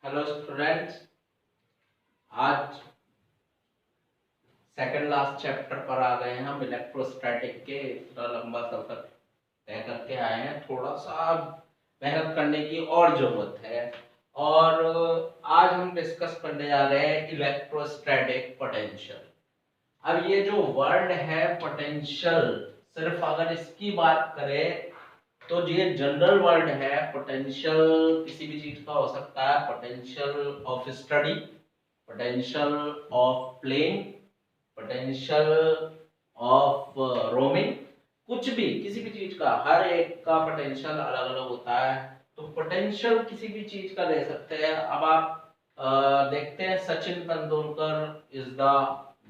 Hello students, आज second last chapter पर आ गए हैं हम इलेक्ट्रोस्टैटिक के। इतना लंबा सफर तय करके आए हैं, थोड़ा सा मेहनत करने की और जरूरत है। और आज हम डिस्कस करने जा रहे हैं इलेक्ट्रोस्टैटिक पोटेंशियल। अब ये जो वर्ड है पोटेंशियल, सिर्फ अगर इसकी बात करें तो ये जनरल वर्ड है। पोटेंशियल किसी भी चीज का हो सकता है, potential of study, potential of playing, potential of roaming, कुछ भी किसी भी चीज का, हर एक का पोटेंशियल अलग अलग होता है। तो पोटेंशियल किसी भी चीज का ले सकते हैं। अब आप देखते हैं Sachin Tendulkar is the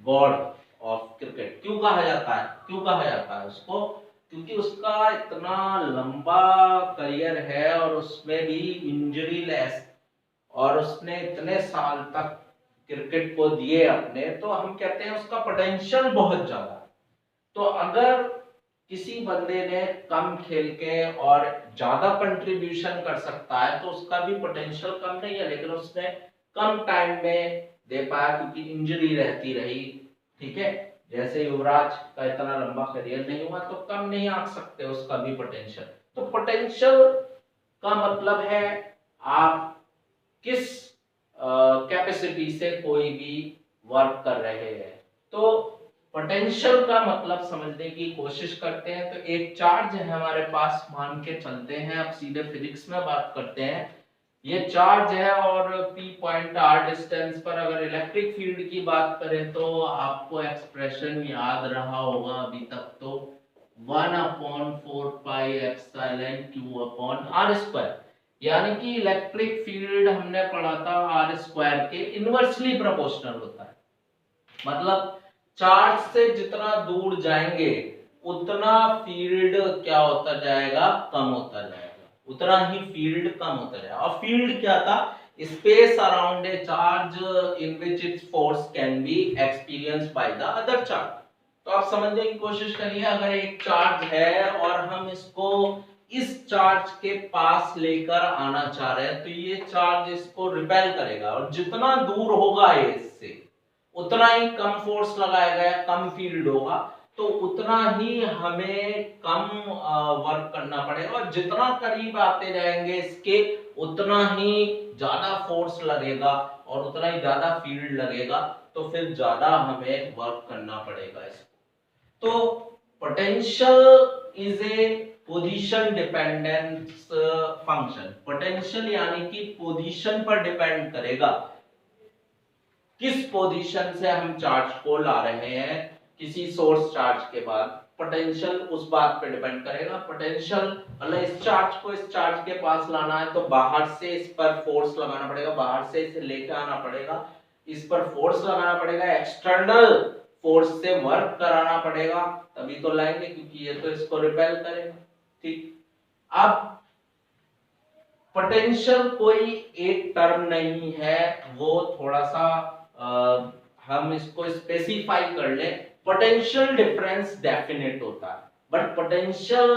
God of cricket. क्यों कहा जाता है, क्यों कहा जाता है उसको? क्योंकि उसका इतना लंबा करियर है और उसमें भी इंजरी लेस, और उसने इतने साल तक क्रिकेट को दिए अपने, तो हम कहते हैं उसका पोटेंशियल बहुत ज्यादा। तो अगर किसी बंदे ने कम खेल के और ज्यादा कंट्रीब्यूशन कर सकता है तो उसका भी पोटेंशियल कम नहीं है, लेकिन उसने कम टाइम में दे पाया क्योंकि इंजरी रहती रही। ठीक है, जैसे युवराज का इतना लंबा करियर नहीं हुआ तो कम नहीं आ सकते उसका भी पोटेंशियल। तो पोटेंशियल का मतलब है आप किस कैपेसिटी से कोई भी वर्क कर रहे हैं। तो पोटेंशियल का मतलब समझने की कोशिश करते हैं। तो एक चार्ज है हमारे पास, मान के चलते हैं, अब सीधे फिजिक्स में बात करते हैं। ये चार्ज है और p पॉइंट r डिस्टेंस पर अगर इलेक्ट्रिक फील्ड की बात करें तो आपको एक्सप्रेशन याद रहा होगा अभी तक, तो 1/4 pi epsilon q upon r square. यानी कि इलेक्ट्रिक फील्ड हमने पढ़ा था आर स्क्वायर के इनवर्सली प्रोपोर्शनल होता है। मतलब चार्ज से जितना दूर जाएंगे उतना फील्ड क्या होता जाएगा, कम होता जाएगा, उतना ही फील्ड कम होता जाएगा। और फील्ड क्या था? Space around a charge in which its force can be experienced by the other charge. तो आप समझने की कोशिश करिए, अगर एक चार्ज है और हम इसको इस चार्ज के पास लेकर आना चाह रहे हैं तो ये चार्ज इसको रिपेल करेगा, और जितना दूर होगा ये इससे उतना ही कम फोर्स लगाएगा या कम फील्ड होगा, तो उतना ही हमें कम वर्क करना पड़ेगा। और जितना करीब आते जाएंगे इसके उतना ही ज्यादा फोर्स लगेगा और उतना ही ज्यादा फील्ड लगेगा, तो फिर ज्यादा हमें वर्क करना पड़ेगा इसको। तो potential is a position dependence function. Potential यानी कि पोजीशन पर डिपेंड करेगा, किस पोजीशन से हम चार्ज को ला रहे हैं किसी सोर्स चार्ज के बाद, पोटेंशियल उस बात पे डिपेंड करेगा। पोटेंशियल मतलब इस चार्ज को इस चार्ज के पास लाना है तो बाहर से इस पर फोर्स लगाना पड़ेगा, बाहर से इसे लेकर आना पड़ेगा, इस पर फोर्स लगाना पड़ेगा, एक्सटर्नल फोर्स से वर्क कराना पड़ेगा, तभी तो लाएंगे, क्योंकि ये तो इसको रिपेल करेगा। ठीक, अब पोटेंशियल कोई एक टर्म नहीं है, वो थोड़ा सा हम इसको स्पेसिफाई कर ले। पोटेंशियल डिफरेंस डेफिनेट होता है, बट पोटेंशियल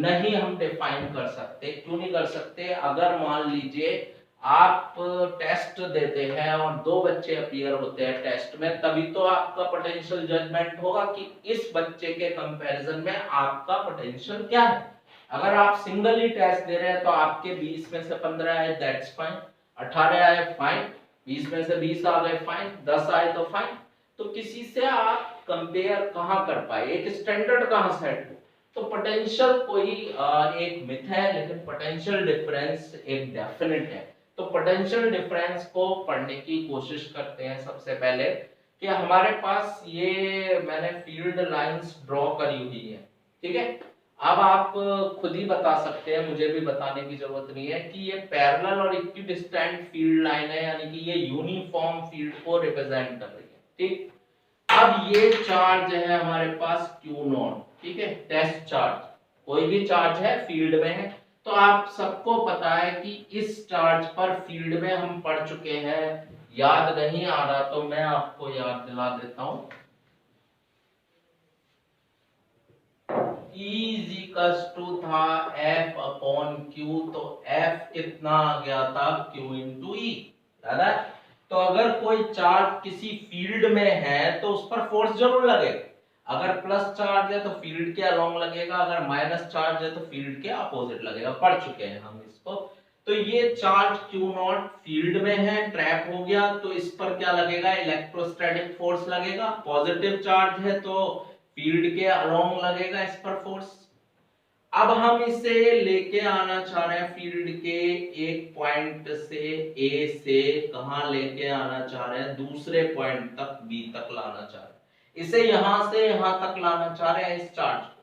नहीं हम डिफाइन कर सकते। क्यों नहीं कर सकते? अगर मान लीजिए आप टेस्ट देते हैं और दो बच्चे अपीयर होते हैं टेस्ट में, तभी तो आपका पोटेंशियल जजमेंट होगा कि इस बच्चे के कंपैरिजन में आपका पोटेंशियल क्या है। अगर आप सिंगली टेस्ट दे रहे हैं तो आपके 20 में से 15 आए, दैट्स फाइन, 18 आए, फाइन, 20 में से 20 आ गए, फाइन, 10 आए तो फाइन। तो किसी से आप कंपेयर कहां कर पाए, एक स्टैंडर्ड कहां सेट हो? तो पोटेंशियल कोई एक मिथ है, लेकिन पोटेंशियल डिफरेंस एक डेफिनेट है। तो पोटेंशियल डिफरेंस को पढ़ने की कोशिश करते हैं। सबसे पहले कि हमारे पास ये मैंने फील्ड लाइंस ड्रॉ करी हुई है, ठीक है। अब आप खुद ही बता सकते हैं, मुझे भी बताने की जरूरत नहीं है, कि ये पैरेलल और इक्विडिस्टेंट फील्ड लाइन है, यानी कि ये यूनिफॉर्म फील्ड को रिप्रेजेंट कर रही है। ठीक, अब ये चार्ज है हमारे पास Q0, ठीक है, टेस्ट चार्ज। कोई भी चार्ज है फील्ड में है, तो आप सबको पता है कि इस चार्ज पर फील्ड में हम पढ़ चुके हैं। याद नहीं आ रहा तो मैं आपको याद दिला देता हूं। इज इक्वल्स टू था F अपॉन Q, तो F कितना आ गया था Q इंटू ई, याद है? तो अगर कोई चार्ज किसी फील्ड में है तो उस पर फोर्स जरूर लगेगा। अगर प्लस चार्ज है तो फील्ड के अलोंग लगेगा, अगर माइनस चार्ज है तो फील्ड के अपोजिट लगेगा। पढ़ चुके हैं हम इसको। तो ये चार्ज Q0 फील्ड में है, ट्रैप हो गया, तो इस पर क्या लगेगा? इलेक्ट्रोस्टैटिक फोर्स लगेगा। पॉजिटिव चार्ज है तो फील्ड के अलोंग लगेगा इस पर फोर्स। अब हम इसे लेके आना चाह रहे हैं फील्ड के एक पॉइंट से ए से कहां लेके आना चाह रहे हैं? दूसरे पॉइंट तक, बी तक लाना चाह रहे हैं। इसे यहां से यहां तक लाना चाह रहे हैं इस चार्ज को।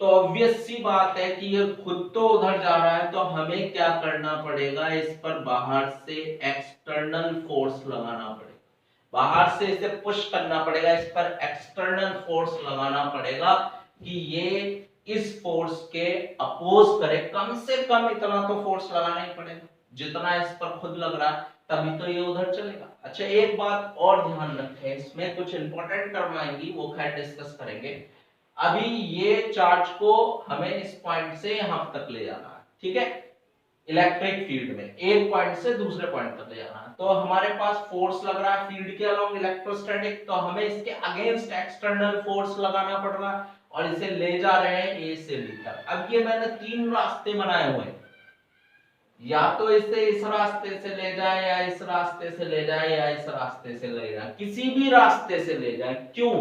तो ऑब्वियस सी बात है कि ये खुद तो उधर जा रहा है, तो हमें क्या करना पड़ेगा? इस पर बाहर से एक्सटर्नल फोर्स लगाना पड़ेगा। बाहर से इसे पुश करना पड़ेगा, इस पर एक्सटर्नल फोर्स लगाना पड़ेगा कि ये इस फोर्स के अपोज करे। कम से कम इतना तो फोर्स लगाना ही पड़ेगा जितना इस पर खुद लग रहा है, तभी तो ये उधर चलेगा। अच्छा, एक बात और ध्यान रखें, इसमें कुछ इंपॉर्टेंट टर्म आएंगी, वो खैर डिस्कस करेंगे। अभी ये चार्ज को हमें इस पॉइंट से यहां तक ले जाना है, ठीक है? इलेक्ट्रिक फील्ड में एक पॉइंट से दूसरे पॉइंट तक ले जाना है, तो हमारे पास फोर्स लग रहा है फील्ड के अलोंग इलेक्ट्रोस्टैटिक, तो हमें इसके अगेंस्ट एक्सटर्नल फोर्स लगाना पड़ रहा है और इसे ले जा रहे हैं ए से बी तक। अब ये मैंने तीन रास्ते बनाए हुए हैं, या तो इसे इस रास्ते से ले जाए, या इस रास्ते से ले जाए, या इस रास्ते से ले जाए, किसी भी रास्ते से ले जाए। क्यों?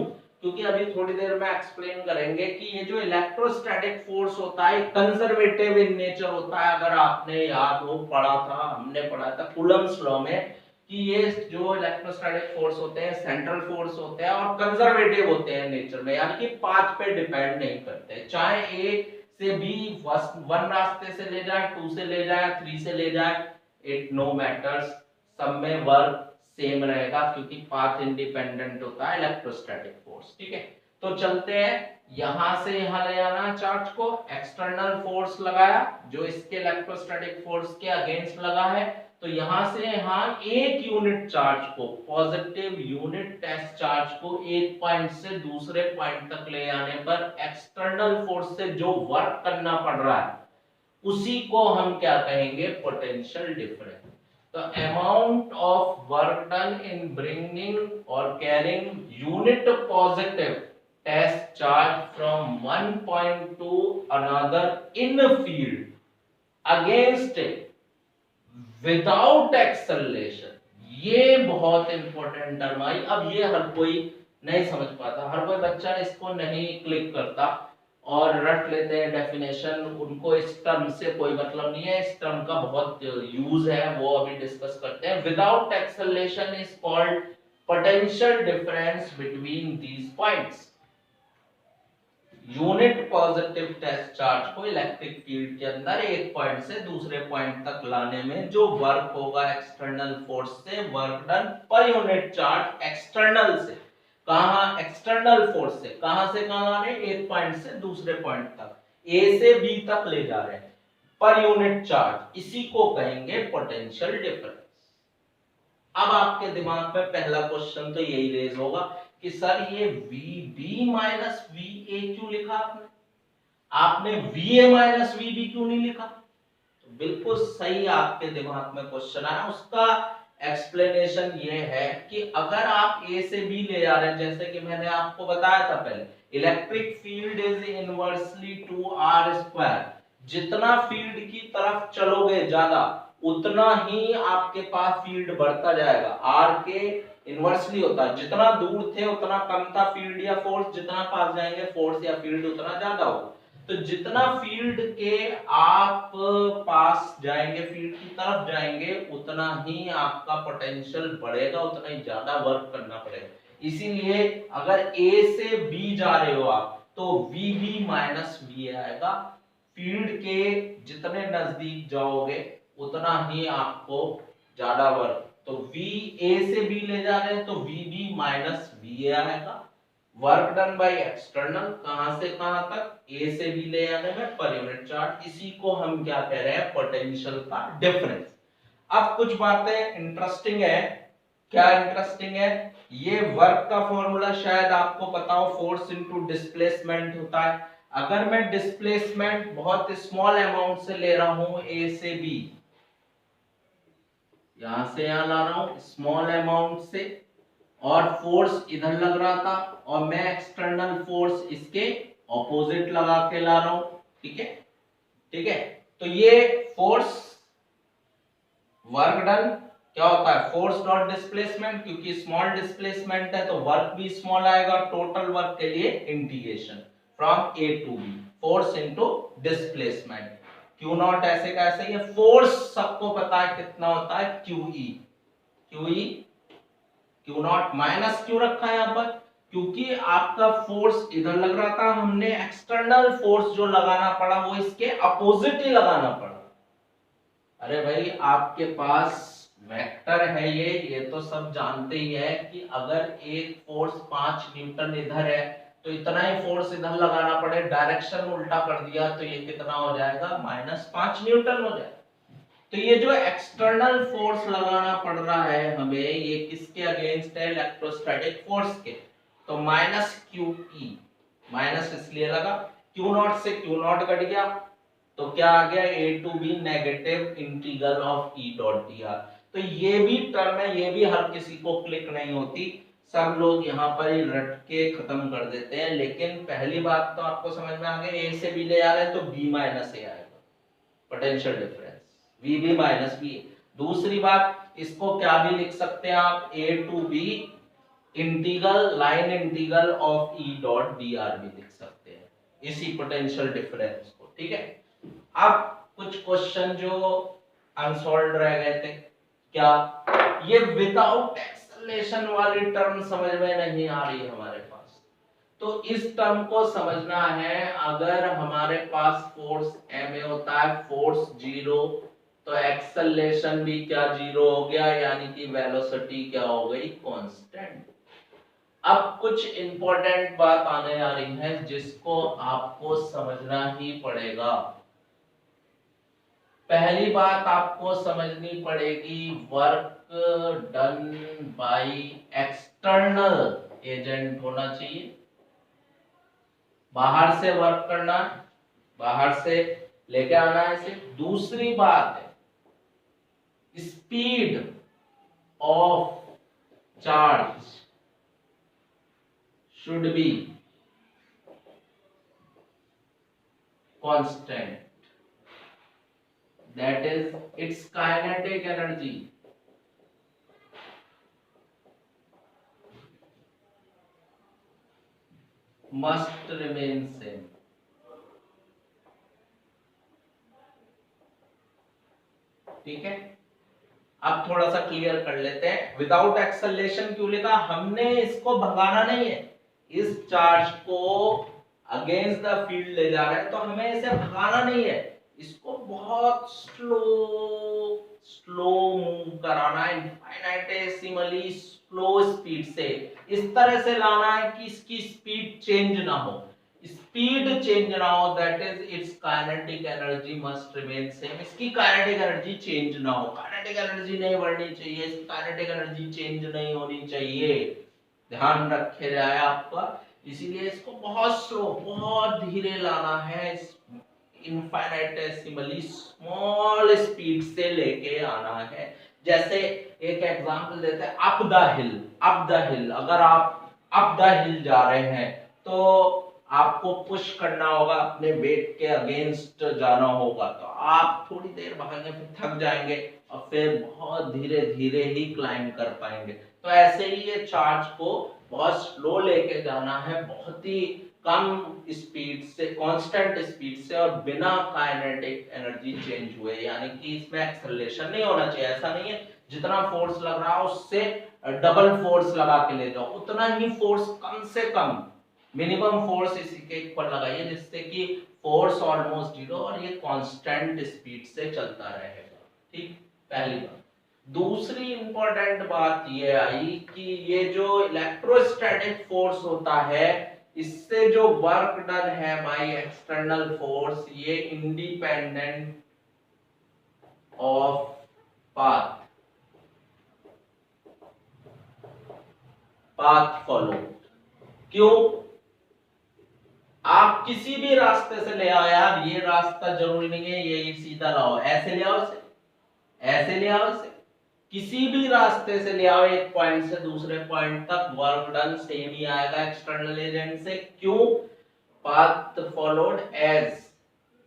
क्योंकि अभी थोड़ी देर में एक्सप्लेन करेंगे कि ये जो इलेक्ट्रोस्टैटिक फोर्स होता है कंजर्वेटिव इन नेचर होता है। अगर आपने याद हो, पढ़ा था, हमने पढ़ा था कूलम्ब्स लॉ में कि ये जो इलेक्ट्रोस्टैटिक फोर्स होते हैं सेंट्रल फोर्स होते हैं और कंजर्वेटिव होते हैं नेचर में, यानी कि पाथ पे डिपेंड नहीं करते। चाहे ए से बी वन रास्ते से ले जाए, टू से ले जाए, थ्री से ले जाए, इट नो मैटर्स, सब में वर्क सेम रहेगा क्योंकि पाथ इंडिपेंडेंट होता है इलेक्ट्रोस्टैटिक फोर्स। ठीक है, तो चलते हैं, यहां से यहां ले आना चार्ज को, एक्सटर्नल फोर्स लगाया जो इसके इलेक्ट्रोस्टैटिक फोर्स के अगेंस्ट लगा है, तो यहां से यहां एक यूनिट चार्ज को, पॉजिटिव यूनिट टेस्ट चार्ज को एक पॉइंट से दूसरे पॉइंट तक ले आने पर एक्सटर्नल फोर्स से जो वर्क करना पड़ रहा है उसी को हम क्या कहेंगे? Potential difference. The amount of work done in bringing or carrying unit positive test charge from one point to another in a field against it without acceleration, ये बहुत इंपॉर्टेंट टर्म आई। अब ये हर कोई नहीं समझ पाता, हर कोई बच्चा इसको नहीं क्लिक करता और रट लेते हैं डेफिनेशन, उनको इस टर्म से कोई मतलब नहीं है। इस टर्म का बहुत यूज है, वो अभी डिस्कस करते हैं। Without acceleration is called potential difference between these points. Unit positive test charge को इलेक्ट्रिक फील्ड के अंदर एक पॉइंट से दूसरे पॉइंट तक लाने में जो वर्क होगा एक्सटर्नल फोर्स से, work done per unit charge external से, कहां? एक्सटर्नल फोर्स से कहां से कहां आ रहे हैं? एक पॉइंट से दूसरे पॉइंट तक, ए से बी तक ले जा रहे हैं पर यूनिट चार्ज, इसी को कहेंगे पोटेंशियल डिफरेंस। अब आपके दिमाग में पहला क्वेश्चन तो यही रेज होगा कि सर ये VB माइनस VA क्यों लिखा आपने? आपने VA माइनस VB क्यों नहीं लिखा? तो बिल्कुल सही आपके दिमाग में क्वेश्चन आया। उसका एक्सप्लेनेशन ये है कि अगर आप A से B ले जा रहे हैं, जैसे कि मैंने आपको बताया था पहले, electric field is inversely to R square. जितना फील्ड की तरफ चलोगे ज्यादा, उतना ही आपके पास फील्ड बढ़ता जाएगा। R के इनवर्सली होता है, जितना दूर थे उतना कम था फील्ड या फोर्स, जितना पास जाएंगे फोर्स या फील्ड उतना ज्यादा होगा। तो जितना फील्ड के आप पास जाएंगे, फील्ड की तरफ जाएंगे, उतना ही आपका पोटेंशियल बढ़ेगा, उतना ही ज्यादा वर्क करना पड़ेगा। इसीलिए अगर A से B जा रहे हो आप, तो VB माइनस VA आएगा। फील्ड के जितने नजदीक जाओगे उतना ही आपको ज्यादा वर्क, तो A से B ले जा रहे हैं तो VB माइनस VA आएगा। वर्क डन बाय एक्सटर्नल, कहां से कहां तक? A से B ले जाने में पर यूनिट चार्ज, इसी को हम क्या कह रहे हैं? पोटेंशियल का डिफरेंस। अब कुछ बातें इंटरेस्टिंग है। क्या इंटरेस्टिंग है? ये वर्क का फॉर्मूला शायद आपको पता हो, फोर्स इनटू डिस्प्लेसमेंट होता है। अगर मैं डिस्प्लेसमेंट बहुत स्मॉल अमाउंट से ले रहा हूं, ए से बी, यहां से यहां ला रहा हूं स्मॉल अमाउंट से, और फोर्स इधर लग रहा था, और मैं एक्सटर्नल फोर्स इसके ऑपोजिट लगा के ला रहा हूं, ठीक है, ठीक है। तो ये फोर्स वर्क डन क्या होता है, फोर्स डॉट डिस्प्लेसमेंट, क्योंकि स्मॉल डिस्प्लेसमेंट है तो वर्क भी स्मॉल आएगा। टोटल वर्क के लिए integration from A to B, force into displacement, Q not ऐसे का ऐसे ही है। फोर्स सबको पता है कितना होता है, QE, QE Q not minus Q रखा है यहां पर, क्योंकि आपका फोर्स इधर लग रहा था, हमने एक्सटर्नल फोर्स जो लगाना पड़ा वो इसके अपोजिट ही लगाना पड़ा। अरे भाई आपके पास वेक्टर है ये तो सब जानते ही है कि अगर एक फोर्स 5 न्यूटन इधर है तो इतना ही फोर्स इधर लगाना पड़े, डायरेक्शन उल्टा कर दिया तो ये कितना हो जाएगा, -5 न्यूटन हो जाएगा। तो ये जो एक्सटर्नल फोर्स लगाना पड़ रहा है हमें, ये किसके अगेंस्ट है, इलेक्ट्रोस्टैटिक फोर्स के, तो -QE, माइनस इसलिए लगा, क्यू नॉट से क्यू नॉट कट गया, तो क्या आ गया, A to B negative integral of E dot D R. तो ये भी टर्म है, ये भी हर किसी को क्लिक नहीं होती, सब लोग यहाँ पर ही रट के खत्म कर देते हैं। लेकिन पहली बात तो आपको समझ में आ गई, ए से बी ले जा रहे हैं तो बी माइनस ए आएगा, potential difference V B minus B. दूसरी बात, इसको क्या भी लिख सकते हैं आप, A to B integral, line integral of E dot D R भी लिख सकते हैं, इसी पोटेंशियल डिफरेंस को, ठीक है। अब कुछ क्वेश्चन जो अनसॉल्व रह गए थे, क्या ये विदाउट एक्सेलरेशन वाली टर्म समझ में नहीं आ रही हमारे पास, तो इस टर्म को समझना है। अगर हमारे पास फोर्स ma होता है, फोर्स 0, तो एक्सेलरेशन भी क्या 0 हो गया, यानी कि वेलोसिटी क्या हो गई, कांस्टेंट। अब कुछ इंपॉर्टेंट बात आने आ रही है जिसको आपको समझना ही पड़ेगा। पहली बात आपको समझनी पड़ेगी, work done by external agent होना चाहिए, बाहर से वर्क करना, बाहर से लेके आना है इसे। दूसरी बात है, speed of charge should be constant, that is its kinetic energy must remain same। ठीक है, अब थोड़ा सा क्लियर कर लेते हैं। विदाउट एक्सेलरेशन क्यों लिखा, हमने इसको भगाना नहीं है, इस चार्ज को अगेंस्ट द फील्ड ले जा रहे हैं तो हमें इसे भगाना नहीं है, इसको बहुत स्लो स्लो मूव कराना है, इनफाइनाइटेसिमली स्लो स्पीड से, इस तरह से लाना है कि इसकी स्पीड चेंज ना हो, स्पीड चेंज ना हो, that is it's kinetic energy must remain same. इसकी काइनेटिक एनर्जी चेंज ना हो, काइनेटिक एनर्जी नहीं बढ़नी चाहिए, इसकी काइनेटिक एनर्जी चेंज नहीं होनी चाहिए, ध्यान रखे जाए आपका। इसीलिए इसको बहुत स्लो, बहुत धीरे लाना है, इनफाइनाइटेसिमली स्मॉल स्पीड से लेके आना है। जैसे एक एग्जांपल देते हैं, up the hill, up the हिल, अगर आप अप द हिल जा रहे हैं तो आपको पुश करना होगा, अपने वेट के अगेंस्ट जाना होगा, तो आप थोड़ी देर भागेंगे फिर थक जाएंगे और फिर बहुत धीरे धीरे ही क्लाइंब कर पाएंगे। तो ऐसे ही ये चार्ज को बहुत स्लो लेके जाना है, बहुत ही कम स्पीड से, कांस्टेंट स्पीड से, और बिना काइनेटिक एनर्जी चेंज हुए, यानी कि इसमें एक्सेलरेशन नहीं होना चाहिए। ऐसा नहीं है जितना फोर्स लग रहा है उससे डबल फोर्स लगा के ले जाओ, उतना ही फोर्स कम से कम, मिनिमम फोर्स इसी के ऊपर लगाइए जिससे कि फोर्स ऑलमोस्ट 0 और ये कांस्टेंट स्पीड से चलता रहेगा। ठीक, पहली बात। दूसरी इंपॉर्टेंट बात ये आई कि ये जो इलेक्ट्रोस्टैटिक फोर्स होता है, इससे जो वर्क डन है बाय एक्सटर्नल फोर्स, ये independent of path, path follow. क्यों? आप किसी भी रास्ते से ले आओ यार, ये रास्ता जरूरी नहीं है ये सीधा लाओ, ऐसे ले आओ इसे, ऐसे ले आओ इसे, किसी भी रास्ते से ले आओ एक पॉइंट से दूसरे पॉइंट तक, वर्क डन सेम ही आएगा एक्सटर्नल एजेंट से। क्यों? Path followed as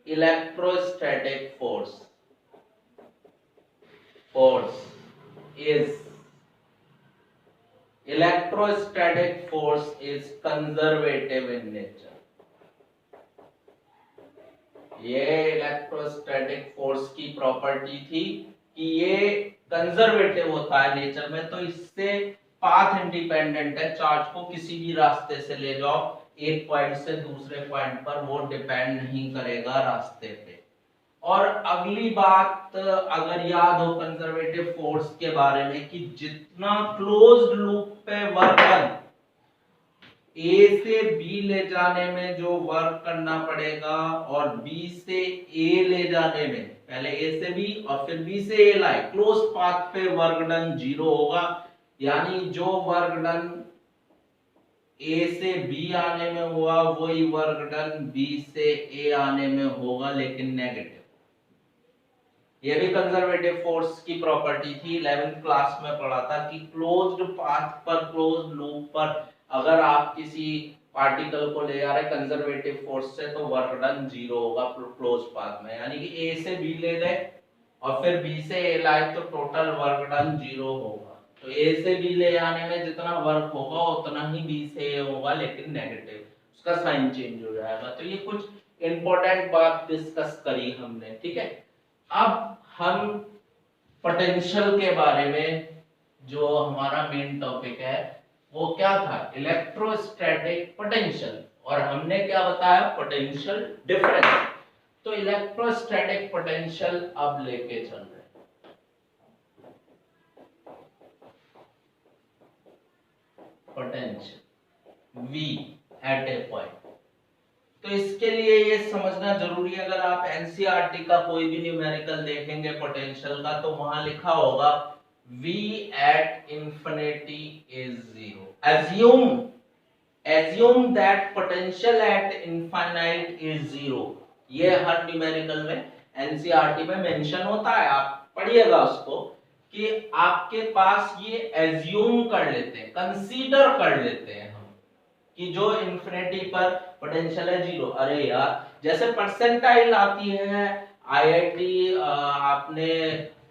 electrostatic force is electrostatic force is conservative in nature। ये इलेक्ट्रोस्टैटिक फोर्स की प्रॉपर्टी थी कि ये कंजर्वेटिव होता है नेचर में, तो इससे पाथ इंडिपेंडेंट है, चार्ज को किसी भी रास्ते से ले जाओ एक पॉइंट से दूसरे पॉइंट पर, वो डिपेंड नहीं करेगा रास्ते पे। और अगली बात अगर याद हो कंजर्वेटिव फोर्स के बारे में कि जितना क्लोज्ड लूप पे वर्क डन ए से बी ले जाने में जो वर्क करना पड़ेगा और बी से ए ले जाने में, पहले ए से बी और फिर बी से ए लाए, क्लोज पाथ पे वर्क डन 0 होगा। यानी जो वर्क डन ए से बी आने में हुआ वही वर्क डन बी से ए आने में होगा, लेकिन नेगेटिव। ये भी कंजर्वेटिव फोर्स की प्रॉपर्टी थी, 11th क्लास में पढ़ा था कि क्लोज्ड पाथ पर, क्लोज्ड लूप पर अगर आप किसी पार्टिकल को ले जा रहे कंजर्वेटिव फोर्स से तो वर्क डन 0 होगा क्लोज पाथ में। यानी कि ए से बी ले गए और फिर बी से ए लाए तो टोटल वर्क डन 0 होगा। तो ए से बी ले आने में जितना वर्क होगा उतना ही बी से ए होगा, लेकिन नेगेटिव, उसका साइन चेंज हो जाएगा। तो ये कुछ इंपॉर्टेंट बात डिस्कस करी हमने, ठीक है। अब हम पोटेंशियल के बारे में, जो हमारा मेन टॉपिक है वो क्या था, इलेक्ट्रोस्टैटिक पोटेंशियल, और हमने क्या बताया, पोटेंशियल डिफरेंस। तो इलेक्ट्रोस्टैटिक पोटेंशियल अब लेके चल रहे हैं। पोटेंशियल V एट ए पॉइंट, तो इसके लिए ये समझना जरूरी है, अगर आप एनसीईआरटी का कोई भी न्यूमेरिकल देखेंगे पोटेंशियल का तो वहां लिखा होगा V at infinity is 0। assume that potential at infinite is 0। ये हर न्यूमेरिकल में एनसीईआरटी में मेंशन होता है, आप पढ़िएगा उसको, कि आपके पास ये एज्यूम कर लेते हैं, कंसीडर कर लेते हैं हम कि जो इन्फिनिटी पर पोटेंशियल है 0। अरे यार, जैसे परसेंटाइल आती है आईआईटी, आपने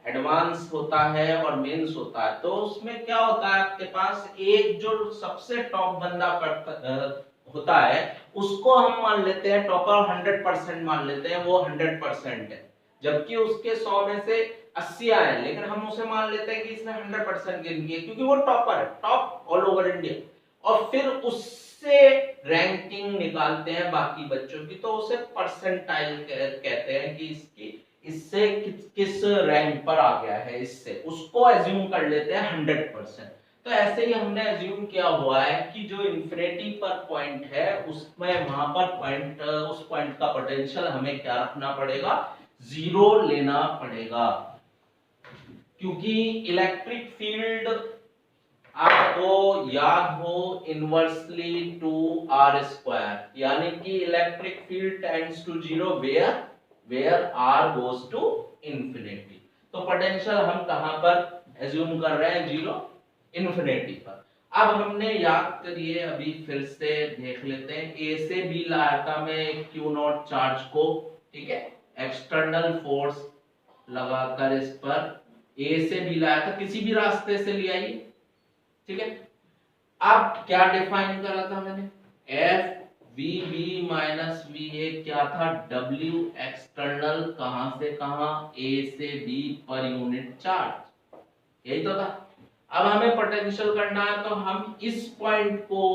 एडवांस होता है और मेंस होता है, तो उसमें क्या होता है, आपके पास एक जो सबसे टॉप बंदा होता है उसको हम मान लेते हैं टॉपर, 100% मान लेते हैं वो 100% है, जबकि उसके 100 में से 80 आए, लेकिन हम उसे मान लेते हैं कि इसने 100% गेन किया क्योंकि वो टॉपर है, टॉप ऑल ओवर इंडिया। और फिर उससे रैंकिंग निकालते हैं बाकी बच्चों की, तो उसे परसेंटाइल कहते हैं कि इससे किस रैंक पर आ गया है, इससे उसको एज्यूम कर लेते हैं 100%। तो ऐसे ही हमने एज्यूम किया हुआ है कि जो इन्फिनिटी पर पॉइंट है उसमें वहां पर पॉइंट, उस पॉइंट का पोटेंशियल हमें क्या रखना पड़ेगा, 0 लेना पड़ेगा, क्योंकि इलेक्ट्रिक फील्ड आपको याद हो इनवर्सली टू आर स्क्वायर, यानी कि electric field tends to 0 where r goes to infinity। तो पोटेंशियल हम कहां पर एज्यूम कर रहे हैं, 0 इन्फिनिटी पर। अब हमने याद करिए, अभी फिर से देख लेते हैं, ए से बी लाया था मैं क्यू नॉट चार्ज को, ठीक है, एक्सटर्नल फोर्स लगाकर इस पर ए से बी लाया था, किसी भी रास्ते से ले आइए, ठीक है। अब क्या डिफाइन करा था मैंने, F V B minus V A क्या था, डब्ल्यू एक्सटर्नल, कहां से कहां, ए से बी पर यूनिट चार्ज, यही तो था। अब हमें पोटेंशियल करना है तो हम इस पॉइंट को,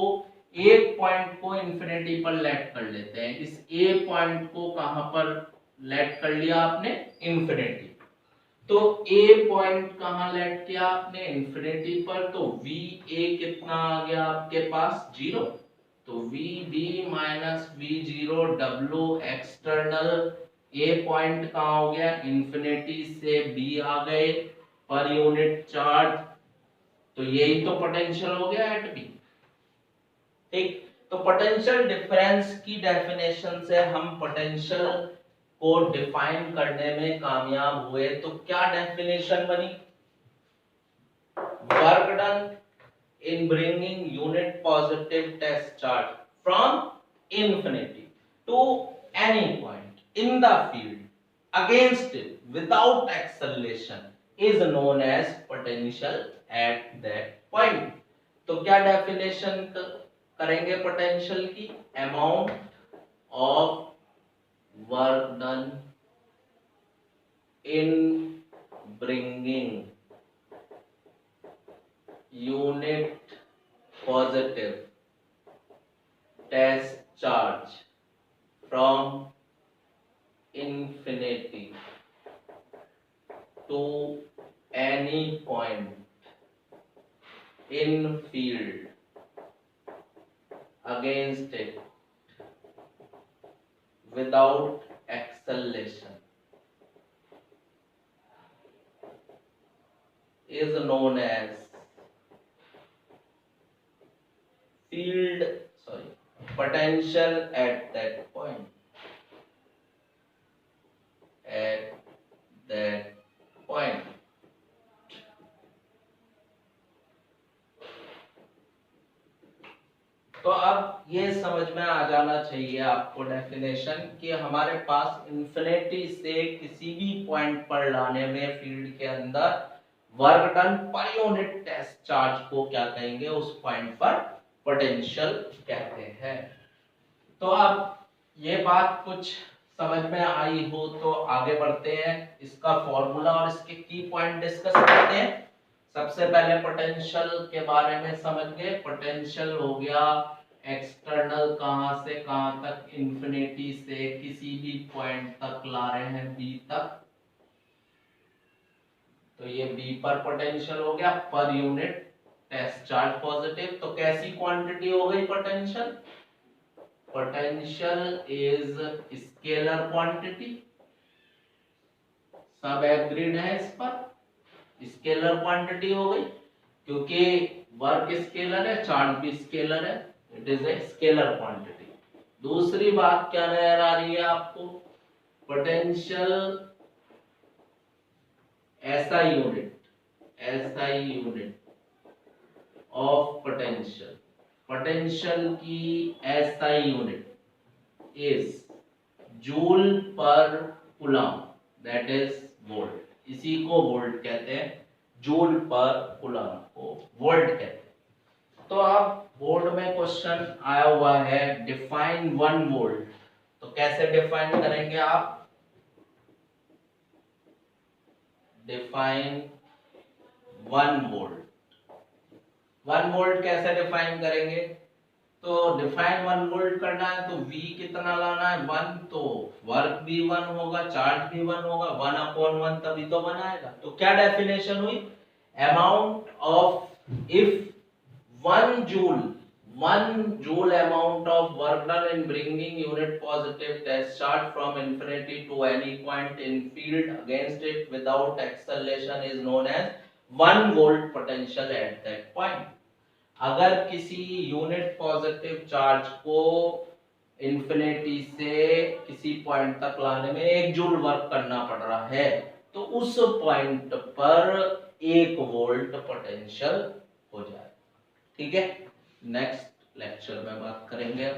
एक पॉइंट को इंफिनिटी पर लेट कर लेते हैं। इस ए पॉइंट को कहां पर लेट कर लिया आपने, इंफिनिटी। तो ए पॉइंट कहां लेट किया आपने, इंफिनिटी पर, तो वी ए कितना आ गया आपके पास, 0। तो V B minus V 0 W external, A point कहां हो गया, इंफिनिटी से बी आ गए पर यूनिट चार्ज, तो यही तो पोटेंशियल हो गया एट बी, ठीक। तो पोटेंशियल डिफरेंस की डेफिनेशन से हम पोटेंशियल को डिफाइन करने में कामयाब हुए। तो क्या डेफिनेशन बनी? Work done in bringing unit positive test charge from infinity to any point in the field against it without acceleration is known as potential at that point। तो क्या डेफिनेशन करेंगे पोटेंशियल की? Amount of work done in bringing unit positive test charge from infinity to any point in field against it without acceleration is known as potential at that point, तो अब ये समझ में आ जाना चाहिए आपको डेफिनेशन कि हमारे पास इन्फिनिटी से किसी भी पॉइंट पर लाने में फील्ड के अंदर work done per unit test charge को क्या कहेंगे? उस पॉइंट पर पोटेंशियल कहते हैं। तो अब ये बात कुछ समझ में आई हो तो आगे बढ़ते हैं, इसका फॉर्मूला और इसके की पॉइंट डिस्कस करते हैं। सबसे पहले पोटेंशियल के बारे में समझ गए। पोटेंशियल हो गया एक्सटर्नल, कहां से कहां तक? इंफिनिटी से किसी भी पॉइंट तक ला रहे हैं, बी तक, तो ये बी पर पोटेंशियल हो गया पर यूनिट टेस्ट चार्ज पॉजिटिव। तो कैसी क्वांटिटी हो गई potential? Potential is scalar quantity, सब एग्रीड है इस पर, स्केलर क्वांटिटी हो गई क्योंकि वर्क स्केलर है, चार्ज भी स्केलर है, it is a scalar quantity. दूसरी बात क्या नजर आ रही है आपको? Potential SI unit of potential, potential की SI यूनिट इज जूल पर कूलम, दैट इज वोल्ट। इसी को वोल्ट कहते हैं, जूल पर कूलम को वोल्ट कहते हैं। तो अब बोर्ड में क्वेश्चन आया हुआ है डिफाइन 1 वोल्ट, तो कैसे डिफाइन करेंगे आप? Define 1 volt. 1 वोल्ट कैसे डिफाइन करेंगे? तो डिफाइन 1 वोल्ट करना है तो V कितना लाना है? 1, तो वर्क भी 1 होगा, चार्ज भी 1 होगा, 1/1 तभी तो बनाएगा। तो क्या डेफिनेशन हुई? Amount of if 1 joule amount of work done in bringing unit positive test charge from infinity to any point in field against it without acceleration is known as 1 volt potential at that point। अगर किसी unit positive charge को infinity से किसी point तक लाने में 1 joule work करना पड़ रहा है तो उस पॉइंट पर 1 वोल्ट पोटेंशियल हो जाए। ठीक है, नेक्स्ट लेक्चर में बात करेंगे।